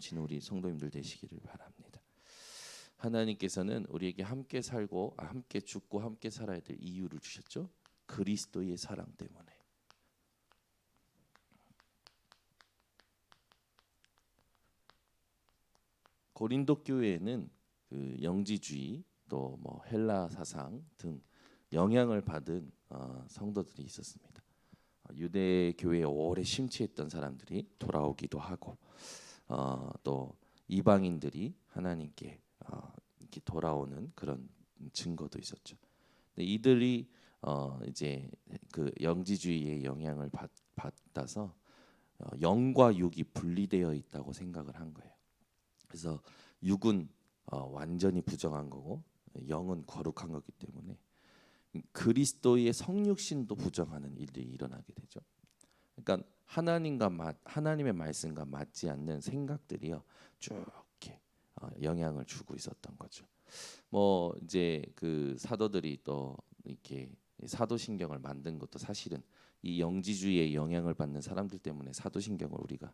넘치는 우리 성도님들 되시기를 바랍니다. 하나님께서는 우리에게 함께 살고 함께 죽고 함께 살아야 될 이유를 주셨죠. 그리스도의 사랑 때문에. 고린도 교회에는 그 영지주의 또 뭐 헬라 사상 등 영향을 받은 성도들이 있었습니다. 유대 교회에 오래 심취했던 사람들이 돌아오기도 하고 또 이방인들이 하나님께 이렇게 돌아오는 그런 증거도 있었죠. 근데 이들이 이제 그 영지주의의 영향을 받아서 영과 육이 분리되어 있다고 생각을 한 거예요. 그래서 육은 완전히 부정한 거고 영은 거룩한 거기 때문에 그리스도의 성육신도 부정하는 일들이 일어나게 되죠. 그러니까 하나님의 말씀과 맞지 않는 생각들이요 쭉 이렇게 영향을 주고 있었던 거죠. 뭐 이제 그 사도들이 또 이렇게 사도신경을 만든 것도 사실은 이 영지주의의 영향을 받는 사람들 때문에 사도신경을 우리가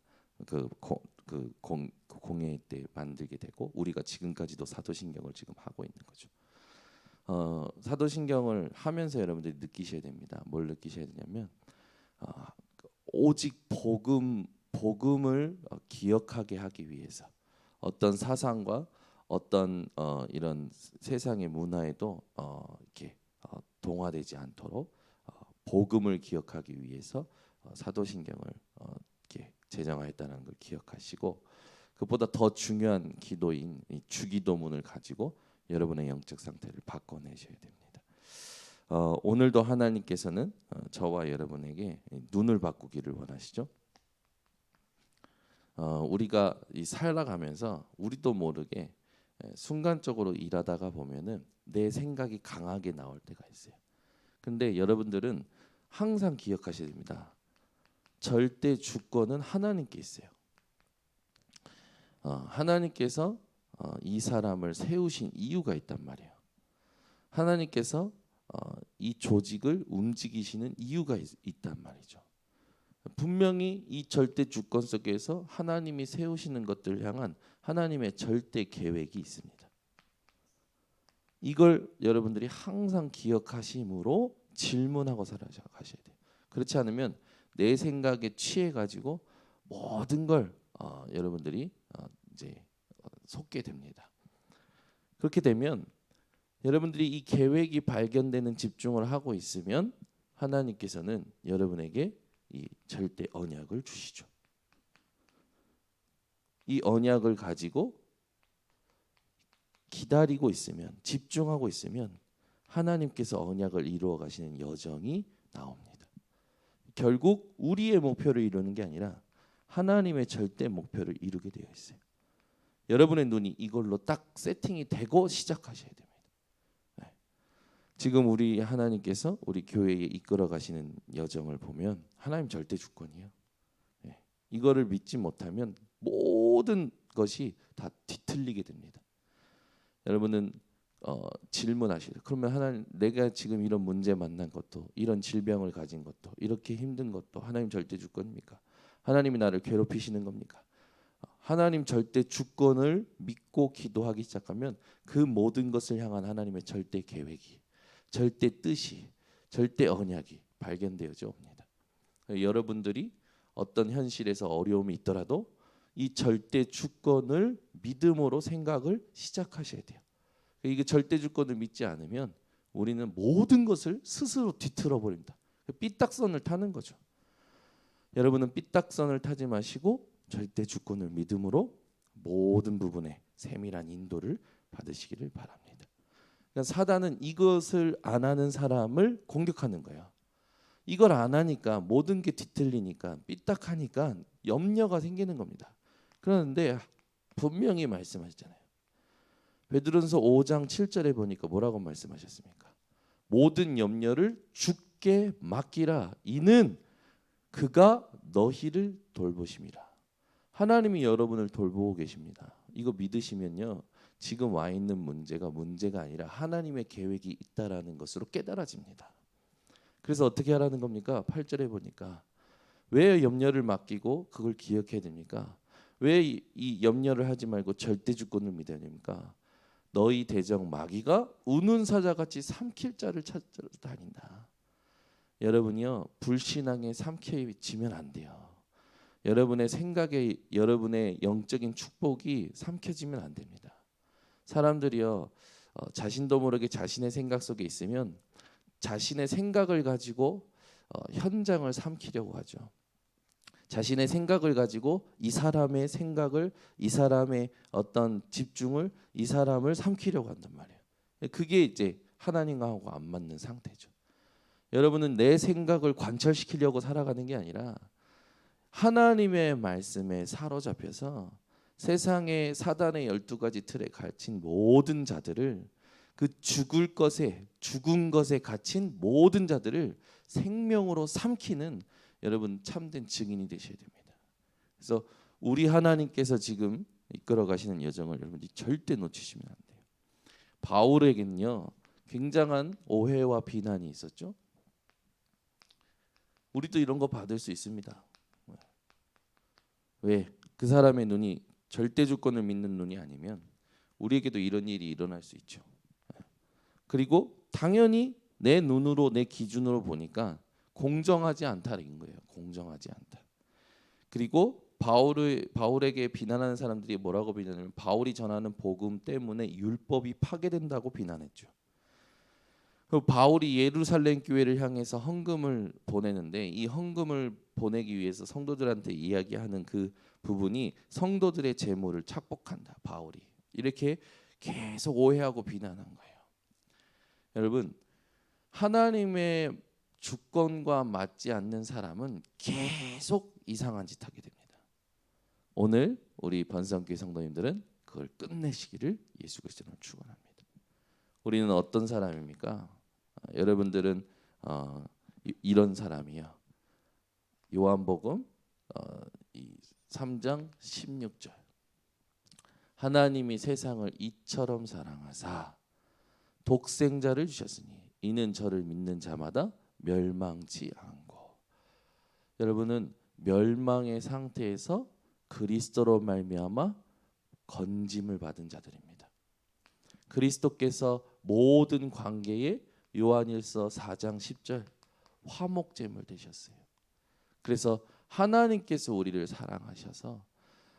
공회 때 만들게 되고 우리가 지금까지도 사도신경을 지금 하고 있는 거죠. 사도신경을 하면서 여러분들이 느끼셔야 됩니다. 뭘 느끼셔야 되냐면 오직 복음을 기억하게 하기 위해서 어떤 사상과 어떤 이런 세상의 문화에도 이렇게 동화되지 않도록 복음을 기억하기 위해서 사도신경을 이렇게 제정하였다는 걸 기억하시고 그보다 더 중요한 기도인 이 주기도문을 가지고 여러분의 영적 상태를 바꿔내셔야 됩니다. 오늘도 하나님께서는 저와 여러분에게 눈을 바꾸기를 원하시죠. 우리가 이 살아가면서 우리도 모르게 순간적으로 일하다가 보면은 내 생각이 강하게 나올 때가 있어요. 근데 여러분들은 항상 기억하셔야 됩니다. 절대 주권은 하나님께 있어요. 하나님께서 이 사람을 세우신 이유가 있단 말이에요. 하나님께서 이 조직을 움직이시는 이유가 있단 말이죠. 분명히 이 절대 주권 속에서 하나님이 세우시는 것들을 향한 하나님의 절대 계획이 있습니다. 이걸 여러분들이 항상 기억하심으로 질문하고 살아가셔야 돼요. 그렇지 않으면 내 생각에 취해 가지고 모든 걸 여러분들이 이제 속게 됩니다. 그렇게 되면 여러분들이 이 계획이 발견되는 집중을 하고 있으면 하나님께서는 여러분에게 이 절대 언약을 주시죠. 이 언약을 가지고 기다리고 있으면 집중하고 있으면 하나님께서 언약을 이루어 가시는 여정이 나옵니다. 결국 우리의 목표를 이루는 게 아니라 하나님의 절대 목표를 이루게 되어 있어요. 여러분의 눈이 이걸로 딱 세팅이 되고 시작하셔야 됩니다. 네. 지금 우리 하나님께서 우리 교회에 이끌어 가시는 여정을 보면 하나님 절대 주권이에요. 네. 이거를 믿지 못하면 모든 것이 다 뒤틀리게 됩니다. 여러분은 질문하시죠. 그러면 하나님, 내가 지금 이런 문제 만난 것도, 이런 질병을 가진 것도, 이렇게 힘든 것도 하나님 절대 주권입니까? 하나님이 나를 괴롭히시는 겁니까? 하나님 절대 주권을 믿고 기도하기 시작하면 그 모든 것을 향한 하나님의 절대 계획이, 절대 뜻이, 절대 언약이 발견되어져 옵니다. 여러분들이 어떤 현실에서 어려움이 있더라도 이 절대 주권을 믿음으로 생각을 시작하셔야 돼요. 이게 절대 주권을 믿지 않으면 우리는 모든 것을 스스로 뒤틀어 버립니다. 삐딱선을 타는 거죠. 여러분은 삐딱선을 타지 마시고 절대 주권을 믿음으로 모든 부분에 세밀한 인도를 받으시기를 바랍니다. 그러니까 사단은 이것을 안 하는 사람을 공격하는 거예요. 이걸 안 하니까 모든 게 뒤틀리니까 삐딱하니까 염려가 생기는 겁니다. 그런데 분명히 말씀하셨잖아요. 베드로전서 5장 7절에 보니까 뭐라고 말씀하셨습니까? 모든 염려를 주께 맡기라. 이는 그가 너희를 돌보심이라. 하나님이 여러분을 돌보고 계십니다. 이거 믿으시면요. 지금 와 있는 문제가 아니라 하나님의 계획이 있다라는 것으로 깨달아집니다. 그래서 어떻게 하라는 겁니까? 8절에 보니까 왜 염려를 맡기고 그걸 기억해야 됩니까? 왜 이 염려를 하지 말고 절대 주권을 믿어야 됩니까? 너희 대적 마귀가 우는 사자같이 삼킬 자를 찾으러 다닌다. 여러분이요, 불신앙에 삼켜지면 안 돼요. 여러분의 생각에, 여러분의 영적인 축복이 삼켜지면 안 됩니다. 사람들이요, 자신도 모르게 자신의 생각 속에 있으면 자신의 생각을 가지고 현장을 삼키려고 하죠. 자신의 생각을 가지고 이 사람의 생각을, 이 사람의 어떤 집중을, 이 사람을 삼키려고 한단 말이에요. 그게 이제 하나님하고 안 맞는 상태죠. 여러분은 내 생각을 관철시키려고 살아가는 게 아니라 하나님의 말씀에 사로잡혀서 세상의 사단의 12가지 틀에 갇힌 모든 자들을, 그 죽은 것에 갇힌 모든 자들을 생명으로 삼키는 여러분 참된 증인이 되셔야 됩니다. 그래서 우리 하나님께서 지금 이끌어 가시는 여정을 여러분이 절대 놓치시면 안 돼요. 바울에게는요, 굉장한 오해와 비난이 있었죠. 우리도 이런 거 받을 수 있습니다. 왜? 그 사람의 눈이 절대 주권을 믿는 눈이 아니면 우리에게도 이런 일이 일어날 수 있죠. 그리고 당연히 내 눈으로, 내 기준으로 보니까 공정하지 않다는 거예요. 공정하지 않다. 그리고 바울에게 비난하는 사람들이 뭐라고 비난하냐면 바울이 전하는 복음 때문에 율법이 파괴된다고 비난했죠. 바울이 예루살렘 교회를 향해서 헌금을 보내는데 이 헌금을 보내기 위해서 성도들한테 이야기하는 그 부분이 성도들의 재물을 착복한다. 바울이 이렇게 계속 오해하고 비난한 거예요. 여러분, 하나님의 주권과 맞지 않는 사람은 계속 이상한 짓 하게 됩니다. 오늘 우리 번성교회 성도님들은 그걸 끝내시기를 예수 그리스도로 축원합니다. 우리는 어떤 사람입니까? 여러분들은 이런 사람이요. 요한복음 3장 16절. 하나님이 세상을 이처럼 사랑하사 독생자를 주셨으니 이는 저를 믿는 자마다 멸망치 않고. 여러분은 멸망의 상태에서 그리스도로 말미암아 건짐을 받은 자들입니다. 그리스도께서 모든 관계에 요한일서 4장 10절 화목제물 되셨어요. 그래서 하나님께서 우리를 사랑하셔서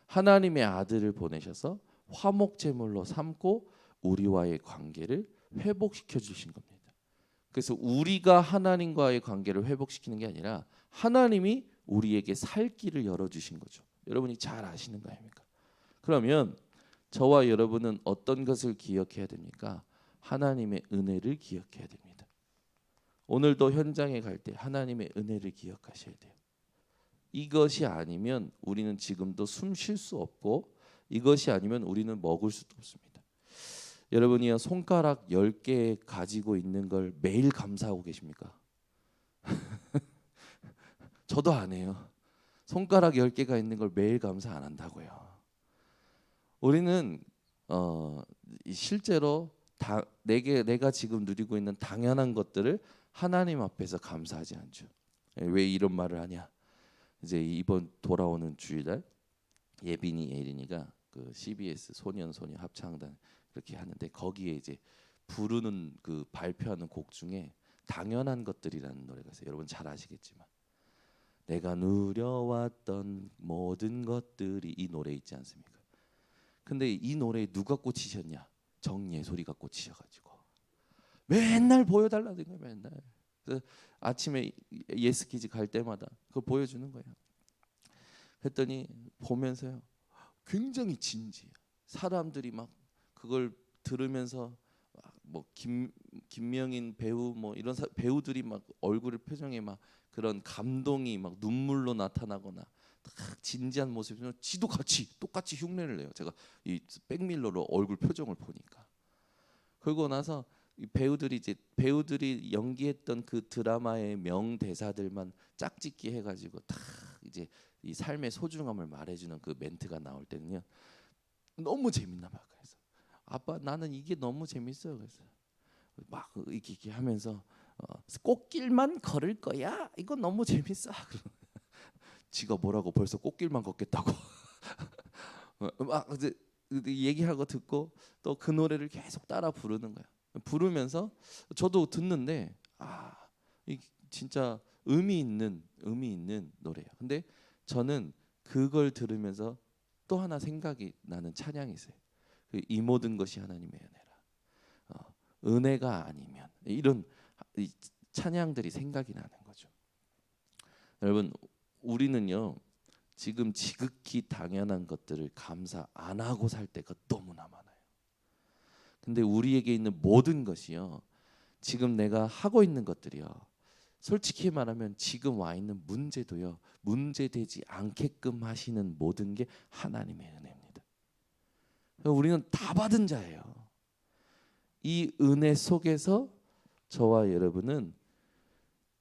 하나님의 아들을 보내셔서 화목제물로 삼고 우리와의 관계를 회복시켜 주신 겁니다. 그래서 우리가 하나님과의 관계를 회복시키는 게 아니라 하나님이 우리에게 살 길을 열어주신 거죠. 여러분이 잘 아시는 거 아닙니까? 그러면 저와 여러분은 어떤 것을 기억해야 됩니까? 하나님의 은혜를 기억해야 됩니다. 오늘도 현장에 갈 때 하나님의 은혜를 기억하셔야 돼요. 이것이 아니면 우리는 지금도 숨 쉴 수 없고 이것이 아니면 우리는 먹을 수도 없습니다. 여러분이요, 손가락 10개 가지고 있는 걸 매일 감사하고 계십니까? 저도 안 해요. 손가락 10개가 있는 걸 매일 감사 안 한다고요. 우리는 실제로 내가 지금 누리고 있는 당연한 것들을 하나님 앞에서 감사하지 않죠. 왜 이런 말을 하냐? 이제 이번 돌아오는 주일날 예빈이 예린이가 그 CBS 소년소녀 합창단 이렇게 하는데 거기에 이제 부르는 그 발표하는 곡 중에 당연한 것들이라는 노래가 있어요. 여러분 잘 아시겠지만 내가 누려왔던 모든 것들이 이 노래 있지 않습니까? 근데 이 노래에 누가 꽂히셨냐? 정예솔이가 꽂히셔가지고 맨날 보여달라는 거예요. 맨날. 그래서 아침에 예스키즈 갈 때마다 그걸 보여주는 거예요. 했더니 보면서요, 굉장히 진지해요. 사람들이 막 그걸 들으면서 뭐 김명인 배우 뭐 이런 배우들이 막 얼굴 표정에 막 그런 감동이 막 눈물로 나타나거나 딱 진지한 모습이면 지도 같이 똑같이 흉내를 내요. 제가 이 백밀러로 얼굴 표정을 보니까. 그러고 나서 이 배우들이 연기했던 그 드라마의 명대사들만 짝짓기 해가지고 딱 이제 이 삶의 소중함을 말해주는 그 멘트가 나올 때는요, 너무 재밌나 봐요. 그래서 아빠 나는 이게 너무 재밌어요. 그래서 막 이렇게 하면서 꽃길만 걸을 거야. 이거 너무 재밌어. 지가 뭐라고 벌써 꽃길만 걷겠다고. 막 이제 얘기하고 듣고 또 그 노래를 계속 따라 부르는 거야. 부르면서 저도 듣는데 이 진짜 의미 있는 노래예요. 근데 저는 그걸 들으면서 또 하나 생각이 나는 찬양이 있어요. 이 모든 것이 하나님의 은혜라. 은혜가 아니면 이런 이 찬양들이 생각이 나는 거죠. 여러분, 우리는요 지금 지극히 당연한 것들을 감사 안 하고 살 때가 너무나 많아요. 근데 우리에게 있는 모든 것이요 지금 내가 하고 있는 것들이요 솔직히 말하면 지금 와 있는 문제도요 문제되지 않게끔 하시는 모든 게 하나님의 은혜입니다. 우리는 다 받은 자예요. 이 은혜 속에서 저와 여러분은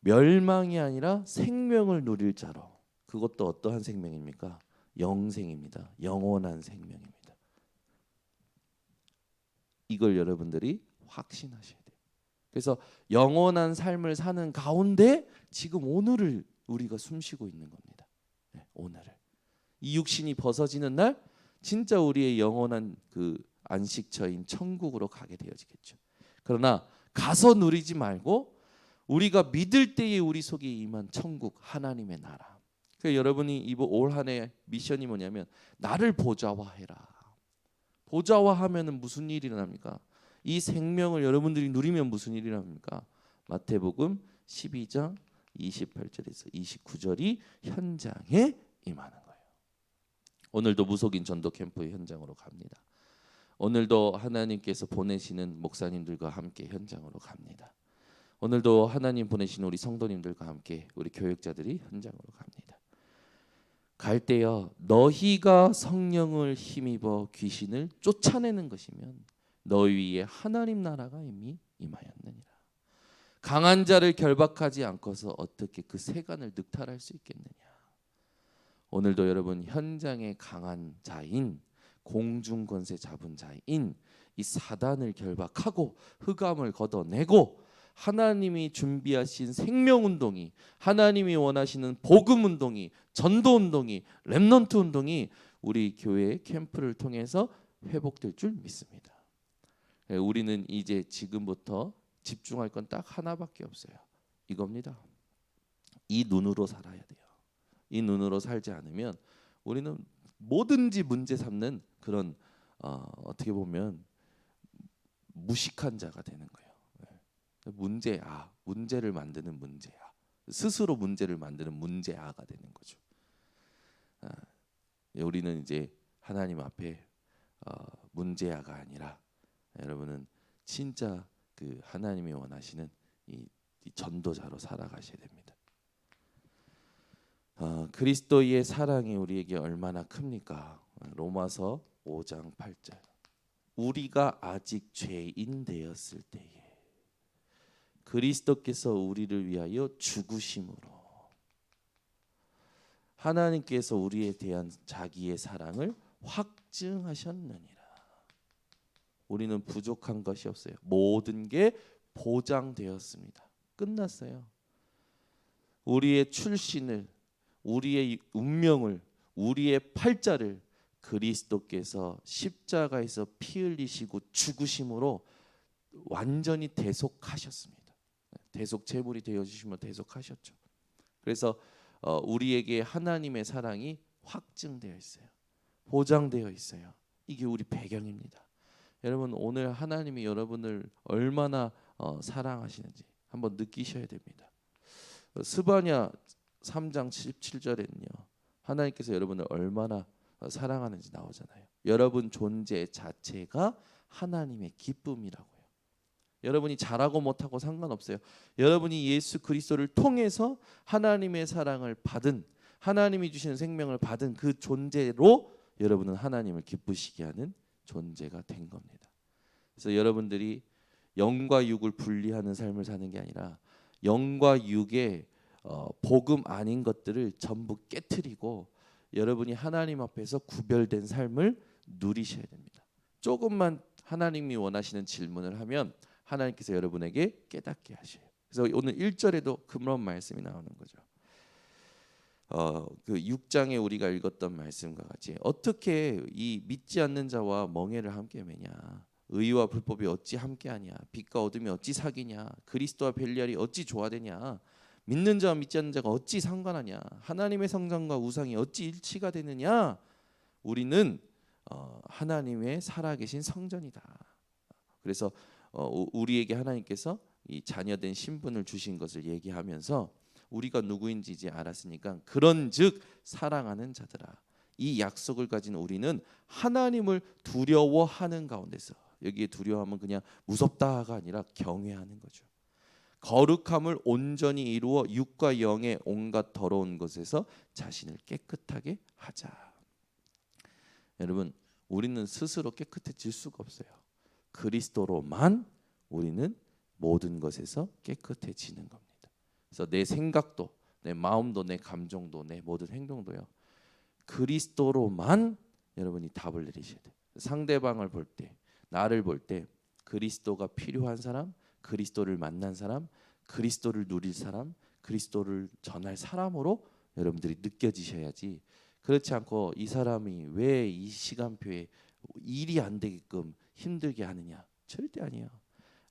멸망이 아니라 생명을 누릴 자로, 그것도 어떠한 생명입니까? 영생입니다. 영원한 생명입니다. 이걸 여러분들이 확신하셔야 돼요. 그래서 영원한 삶을 사는 가운데 지금 오늘을 우리가 숨쉬고 있는 겁니다. 네, 오늘을. 이 육신이 벗어지는 날 진짜 우리의 영원한 그 안식처인 천국으로 가게 되어지겠죠. 그러나 가서 누리지 말고 우리가 믿을 때에 우리 속에 임한 천국, 하나님의 나라. 그러니까 여러분이 이번 올 한 해 미션이 뭐냐면 나를 보좌화해라. 보좌화하면은 무슨 일이 일어납니까? 이 생명을 여러분들이 누리면 무슨 일이 일어납니까? 마태복음 12장 28절에서 29절이 현장에 임하는 거예요. 오늘도 무속인 전도 캠프의 현장으로 갑니다. 오늘도 하나님께서 보내시는 목사님들과 함께 현장으로 갑니다. 오늘도 하나님 보내시는 우리 성도님들과 함께 우리 교육자들이 현장으로 갑니다. 갈 때요 너희가 성령을 힘입어 귀신을 쫓아내는 것이면 너희 위에 하나님 나라가 이미 임하였느니라. 강한 자를 결박하지 않고서 어떻게 그 세간을 늑탈할 수 있겠느냐. 오늘도 여러분 현장에 강한 자인 공중 권세 잡은 자인 이 사단을 결박하고 흑암을 걷어내고 하나님이 준비하신 생명운동이, 하나님이 원하시는 복음운동이, 전도운동이, 렘넌트 운동이 우리 교회 캠프를 통해서 회복될 줄 믿습니다. 우리는 이제 지금부터 집중할 건 딱 하나밖에 없어요. 이겁니다. 이 눈으로 살아야 돼요. 이 눈으로 살지 않으면 우리는 뭐든지 문제 삼는 그런 어떻게 보면 무식한 자가 되는 거예요. 문제를 만드는 문제야. 스스로 문제를 만드는 문제아가 되는 거죠. 우리는 이제 하나님 앞에 문제아가 아니라 여러분은 진짜 그 하나님이 원하시는 이 전도자로 살아가셔야 됩니다. 그리스도의 사랑이 우리에게 얼마나 큽니까? 로마서 5장 8절. 우리가 아직 죄인 되었을 때에 그리스도께서 우리를 위하여 죽으심으로 하나님께서 우리에 대한 자기의 사랑을 확증하셨느니라. 우리는 부족한 것이 없어요. 모든 게 보장되었습니다. 끝났어요. 우리의 출신을, 우리의 운명을, 우리의 팔자를 그리스도께서 십자가에서 피 흘리시고 죽으심으로 완전히 대속하셨습니다. 대속 제물이 되어 주시면 대속하셨죠. 그래서 우리에게 하나님의 사랑이 확증되어 있어요. 보장되어 있어요. 이게 우리 배경입니다. 여러분 오늘 하나님이 여러분을 얼마나 사랑하시는지 한번 느끼셔야 됩니다. 스바냐 3장 17절에는요. 하나님께서 여러분을 얼마나 사랑하는지 나오잖아요. 여러분 존재 자체가 하나님의 기쁨이라고요. 여러분이 잘하고 못하고 상관없어요. 여러분이 예수 그리스도를 통해서 하나님의 사랑을 받은, 하나님이 주시는 생명을 받은 그 존재로 여러분은 하나님을 기쁘시게 하는 존재가 된 겁니다. 그래서 여러분들이 영과 육을 분리하는 삶을 사는 게 아니라 영과 육의 복음 아닌 것들을 전부 깨트리고 여러분이 하나님 앞에서 구별된 삶을 누리셔야 됩니다. 조금만 하나님이 원하시는 질문을 하면 하나님께서 여러분에게 깨닫게 하셔요. 그래서 오늘 1절에도 그런 말씀이 나오는 거죠. 그 6장에 우리가 읽었던 말씀과 같이 어떻게 이 믿지 않는 자와 멍에를 함께 매냐, 의와 불법이 어찌 함께하냐, 빛과 어둠이 어찌 사귀냐, 그리스도와 벨리알이 어찌 조화되냐, 믿는 자와 믿지 않는 자가 어찌 상관하냐, 하나님의 성전과 우상이 어찌 일치가 되느냐. 우리는 하나님의 살아계신 성전이다. 그래서 우리에게 하나님께서 이 자녀된 신분을 주신 것을 얘기하면서 우리가 누구인지 이제 알았으니까 그런즉 사랑하는 자들아, 이 약속을 가진 우리는 하나님을 두려워하는 가운데서, 여기에 두려워하면 그냥 무섭다가 아니라 경외하는 거죠. 거룩함을 온전히 이루어 육과 영의 온갖 더러운 것에서 자신을 깨끗하게 하자. 여러분, 우리는 스스로 깨끗해질 수가 없어요. 그리스도로만 우리는 모든 것에서 깨끗해지는 겁니다. 그래서 내 생각도, 내 마음도, 내 감정도, 내 모든 행동도요, 그리스도로만 여러분이 답을 내리셔야 돼요. 상대방을 볼 때, 나를 볼 때 그리스도가 필요한 사람, 그리스도를 만난 사람, 그리스도를 누릴 사람, 그리스도를 전할 사람으로 여러분들이 느껴지셔야지, 그렇지 않고 이 사람이 왜 이 시간표에 일이 안 되게끔 힘들게 하느냐, 절대 아니에요.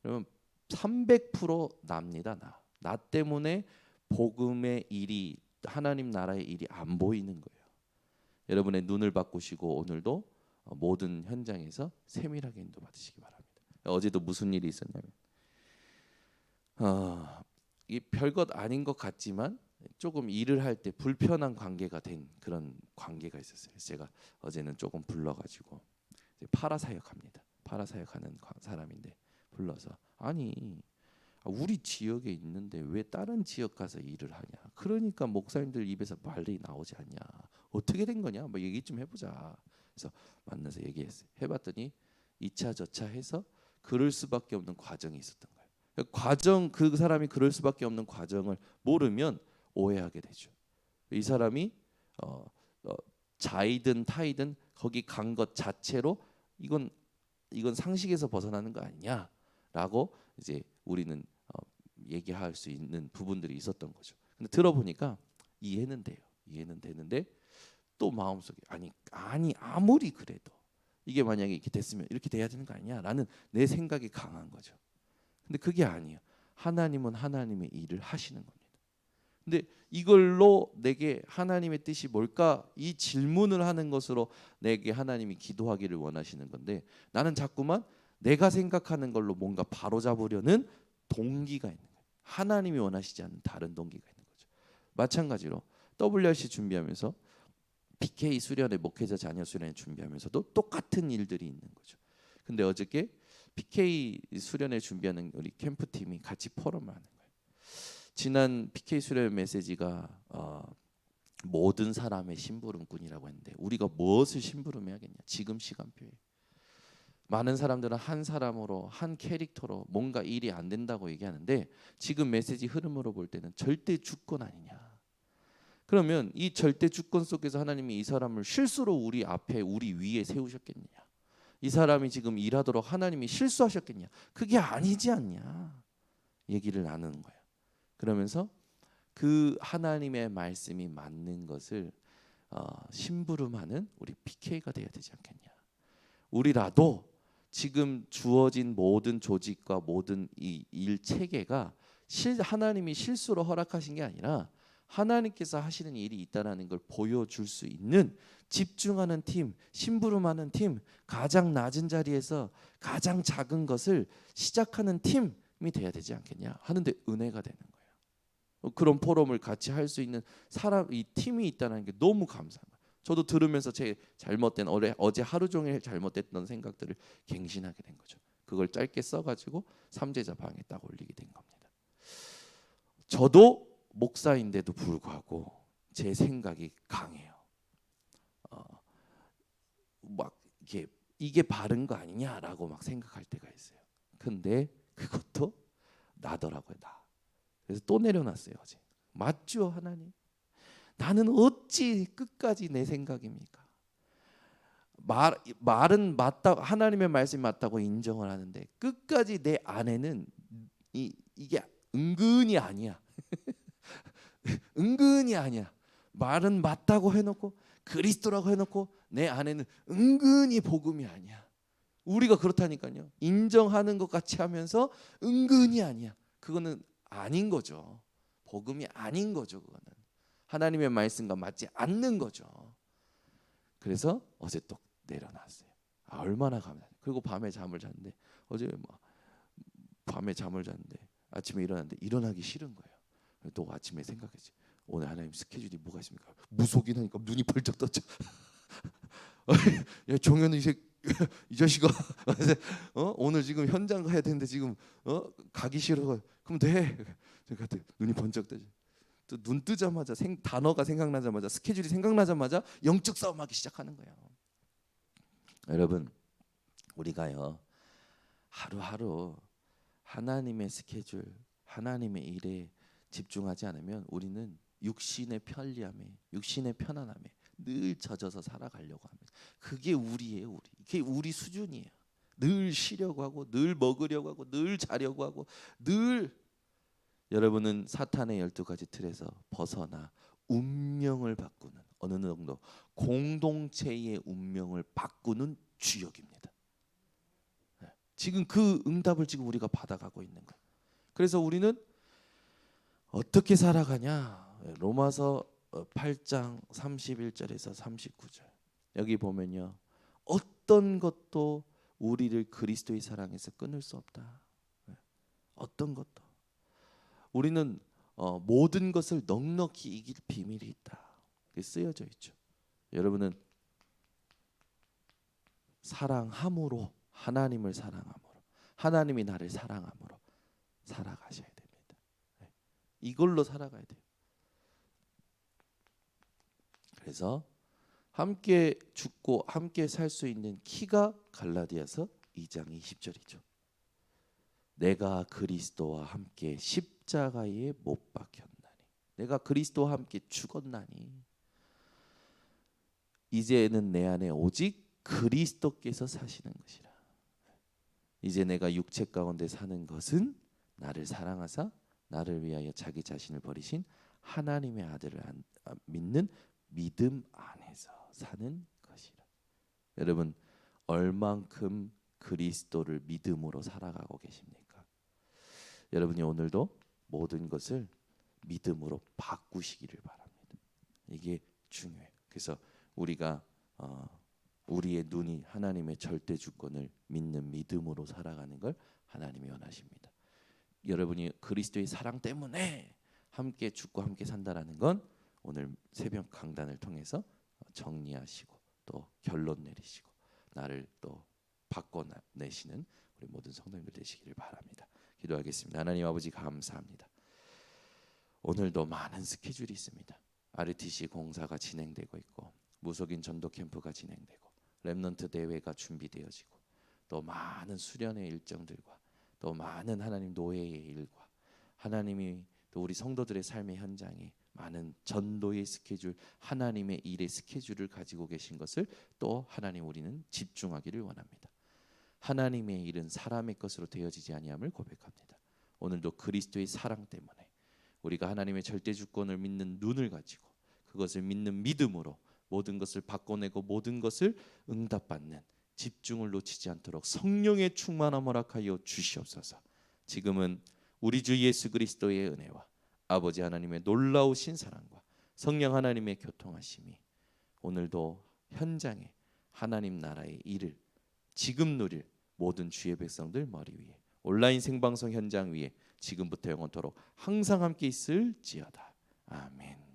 여러분 300% 납니다. 나 때문에 복음의 일이, 하나님 나라의 일이 안 보이는 거예요. 여러분의 눈을 바꾸시고 오늘도 모든 현장에서 세밀하게 인도받으시기 바랍니다. 어제도 무슨 일이 있었냐면 이 별것 아닌 것 같지만 조금 일을 할 때 불편한 관계가 된 그런 관계가 있었어요. 그래서 제가 어제는 조금 불러가지고 파라사역합니다. 파라사역하는 사람인데 불러서, 아니 우리 지역에 있는데 왜 다른 지역 가서 일을 하냐, 그러니까 목사님들 입에서 말이 나오지 않냐, 어떻게 된 거냐, 뭐 얘기 좀 해보자. 그래서 만나서 얘기했어요. 해봤더니 2차 저차 해서 그럴 수밖에 없는 과정이 있었던 거예요. 과정, 그 사람이 그럴 수밖에 없는 과정을 모르면 오해하게 되죠. 이 사람이 자이든 타이든 거기 간 것 자체로 이건 상식에서 벗어나는 거 아니냐라고 이제 우리는 얘기할 수 있는 부분들이 있었던 거죠. 근데 들어보니까 이해는 돼요. 이해는 되는데 또 마음속에 아니 아무리 그래도 이게 만약에 이렇게 됐으면 이렇게 돼야 되는 거 아니냐라는 내 생각이 강한 거죠. 근데 그게 아니에요. 하나님은 하나님의 일을 하시는 겁니다. 근데 이걸로 내게 하나님의 뜻이 뭘까, 이 질문을 하는 것으로 내게 하나님이 기도하기를 원하시는 건데, 나는 자꾸만 내가 생각하는 걸로 뭔가 바로잡으려는 동기가 있는 거예요. 하나님이 원하시지 않는 다른 동기가 있는 거죠. 마찬가지로 WRC 준비하면서 PK 수련회, 목회자 자녀 수련회 준비하면서도 똑같은 일들이 있는 거죠. 근데 어저께 PK 수련회 준비하는 우리 캠프팀이 같이 포럼을 하는 거예요. 지난 PK 수련회 메시지가 모든 사람의 심부름꾼이라고 했는데, 우리가 무엇을 심부름해야겠냐, 지금 시간표에. 많은 사람들은 한 사람으로, 한 캐릭터로 뭔가 일이 안 된다고 얘기하는데, 지금 메시지 흐름으로 볼 때는 절대 주권 아니냐. 그러면 이 절대 주권 속에서 하나님이 이 사람을 실수로 우리 앞에, 우리 위에 세우셨겠느냐, 이 사람이 지금 일하도록 하나님이 실수하셨겠냐, 그게 아니지 않냐 얘기를 나누는 거예요. 그러면서 그 하나님의 말씀이 맞는 것을 심부름하는 우리 PK가 되어야 되지 않겠냐. 우리라도 지금 주어진 모든 조직과 모든 이 일 체계가 하나님이 실수로 허락하신 게 아니라 하나님께서 하시는 일이 있다라는 걸 보여줄 수 있는 집중하는 팀, 심부름하는 팀, 가장 낮은 자리에서 가장 작은 것을 시작하는 팀이 돼야 되지 않겠냐 하는데 은혜가 되는 거예요. 그런 포럼을 같이 할 수 있는 사람, 이 팀이 있다는 게 너무 감사한 거예요. 저도 들으면서 제 잘못된 어제 하루 종일 잘못됐던 생각들을 갱신하게 된 거죠. 그걸 짧게 써가지고 삼제자 방에 딱 올리게 된 겁니다. 저도 목사인데도 불구하고 제 생각이 강해요. 막 이게 바른 거 아니냐라고 막 생각할 때가 있어요. 근데 그것도 나더라고요, 나. 그래서 또 내려놨어요 어제. 맞죠 하나님? 나는 어찌 끝까지 내 생각입니까? 말은 맞다, 하나님의 말씀이 맞다고 인정을 하는데 끝까지 내 안에는 이게 은근히 아니야. 은근히 아니야. 말은 맞다고 해놓고 그리스도라고 해놓고 내 안에는 은근히 복음이 아니야. 우리가 그렇다니까요. 인정하는 것 같이 하면서 은근히 아니야. 그거는 아닌 거죠. 복음이 아닌 거죠. 그거는 하나님의 말씀과 맞지 않는 거죠. 그래서 어제 또 내려놨어요. 얼마나 감사해. 그리고 밤에 잠을 잤는데 어제 밤에 잠을 잤는데 아침에 일어났는데 일어나기 싫은 거예요. 또 아침에 생각했지. 오늘 하나님 스케줄이 뭐가 있습니까? 무속인 하니까 눈이 벌쩍 떴죠. 야, 종현이 이 자식아, 오늘 지금 현장 가야 되는데 지금 가기 싫어. 그럼 돼. 그때 눈이 번쩍 뜨죠. 또 눈 뜨자마자 단어가 생각나자마자 스케줄이 생각나자마자 영적 싸움하기 시작하는 거예요. 여러분, 우리가요 하루하루 하나님의 스케줄, 하나님의 일에 집중하지 않으면 우리는 육신의 편리함에, 육신의 편안함에 늘 젖어서 살아가려고 합니다. 그게 우리예요, 그게 우리 수준이에요. 늘 쉬려고 하고, 늘 먹으려고 하고, 늘 자려고 하고, 늘 여러분은 사탄의 12가지 틀에서 벗어나 운명을 바꾸는 어느 정도 공동체의 운명을 바꾸는 주역입니다. 지금 그 응답을 지금 우리가 받아가고 있는 거예요. 그래서 우리는 어떻게 살아가냐? 로마서 8장 31절에서 39절 여기 보면요, 어떤 것도 우리를 그리스도의 사랑에서 끊을 수 없다. 어떤 것도 우리는 모든 것을 넉넉히 이길 비밀이 있다. 쓰여져 있죠. 여러분은 사랑함으로, 하나님을 사랑함으로, 하나님이 나를 사랑함으로 살아가셔야 됩니다. 이걸로 살아가야 돼요. 그래서 함께 죽고 함께 살 수 있는 키가 갈라디아서 2장 20절이죠. 내가 그리스도와 함께 십자가에 못 박혔나니, 내가 그리스도와 함께 죽었나니 이제는 내 안에 오직 그리스도께서 사시는 것이라. 이제 내가 육체 가운데 사는 것은 나를 사랑하사 나를 위하여 자기 자신을 버리신 하나님의 아들을 믿는 믿음 안에서 사는 것이라. 여러분, 얼만큼 그리스도를 믿음으로 살아가고 계십니까? 여러분이 오늘도 모든 것을 믿음으로 바꾸시기를 바랍니다. 이게 중요해요. 그래서 우리가 우리의 눈이 하나님의 절대 주권을 믿는 믿음으로 살아가는 걸 하나님이 원하십니다. 여러분이 그리스도의 사랑 때문에 함께 죽고 함께 산다라는 건 오늘 새벽 강단을 통해서 정리하시고 또 결론 내리시고 나를 또 바꿔내시는 우리 모든 성도님들 되시기를 바랍니다. 기도하겠습니다. 하나님 아버지, 감사합니다. 오늘도 많은 스케줄이 있습니다. RTC 공사가 진행되고 있고, 무속인 전도 캠프가 진행되고, 렘넌트 대회가 준비되어지고, 또 많은 수련의 일정들과 또 많은 하나님 노예의 일과 하나님이 또 우리 성도들의 삶의 현장에 많은 전도의 스케줄, 하나님의 일의 스케줄을 가지고 계신 것을 또 하나님 우리는 집중하기를 원합니다. 하나님의 일은 사람의 것으로 되어지지 아니함을 고백합니다. 오늘도 그리스도의 사랑 때문에 우리가 하나님의 절대 주권을 믿는 눈을 가지고 그것을 믿는 믿음으로 모든 것을 바꿔내고 모든 것을 응답받는 집중을 놓치지 않도록 성령의 충만함을 허락하여 주시옵소서. 지금은 우리 주 예수 그리스도의 은혜와 아버지 하나님의 놀라우신 사랑과 성령 하나님의 교통하심이 오늘도 현장에 하나님 나라의 일을 지금 누릴 모든 주의 백성들 머리 위에, 온라인 생방송 현장 위에 지금부터 영원토록 항상 함께 있을지어다. 아멘.